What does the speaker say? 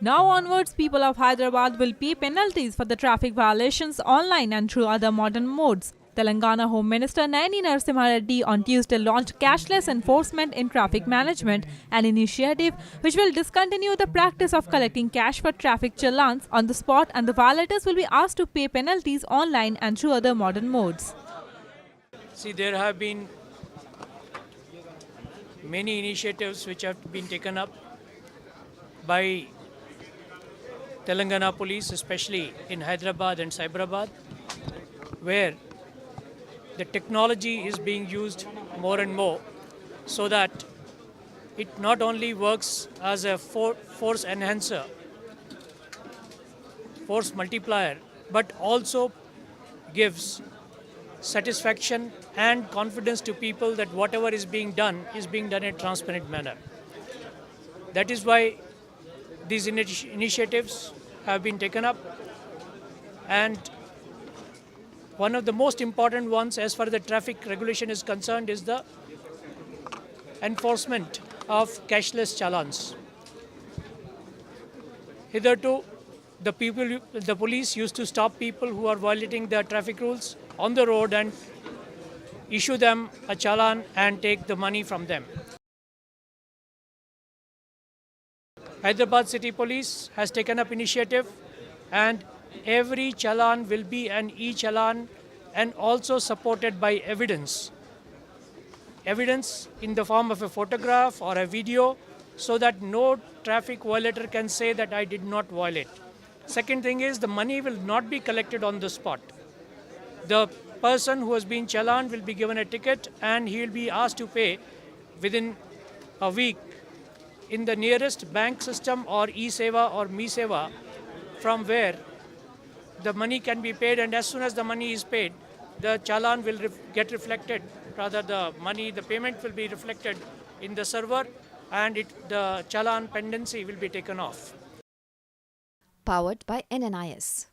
Now onwards, people of Hyderabad will pay penalties for the traffic violations online and through other modern modes. Telangana Home Minister Naini Narasimha Reddy on Tuesday launched cashless enforcement in traffic management, an initiative which will discontinue the practice of collecting cash for traffic challans on the spot, and the violators will be asked to pay penalties online and through other modern modes. See, there have been many initiatives which have been taken up by Telangana police, especially in Hyderabad and Cyberabad, where the technology is being used more and more so that it not only works as a force enhancer, force multiplier, but also gives satisfaction and confidence to people that whatever is being done in a transparent manner. That is why these initiatives have been taken up, and one of the most important ones as far as the traffic regulation is concerned is the enforcement of cashless challans. Hitherto, the police used to stop people who are violating the traffic rules on the road and issue them a challan and take the money from them. Hyderabad City Police has taken up initiative, and every challan will be an e-challan and also supported by evidence. Evidence in the form of a photograph or a video, so that no traffic violator can say that I did not violate. Second thing is, the money will not be collected on the spot. The person who has been challaned will be given a ticket and he will be asked to pay within a week in the nearest bank system or e-seva or me-seva, from where the money can be paid, and as soon as the money is paid, the challan will get reflected, rather the payment will be reflected in the server, and the challan pendency will be taken off. Powered by NNIS.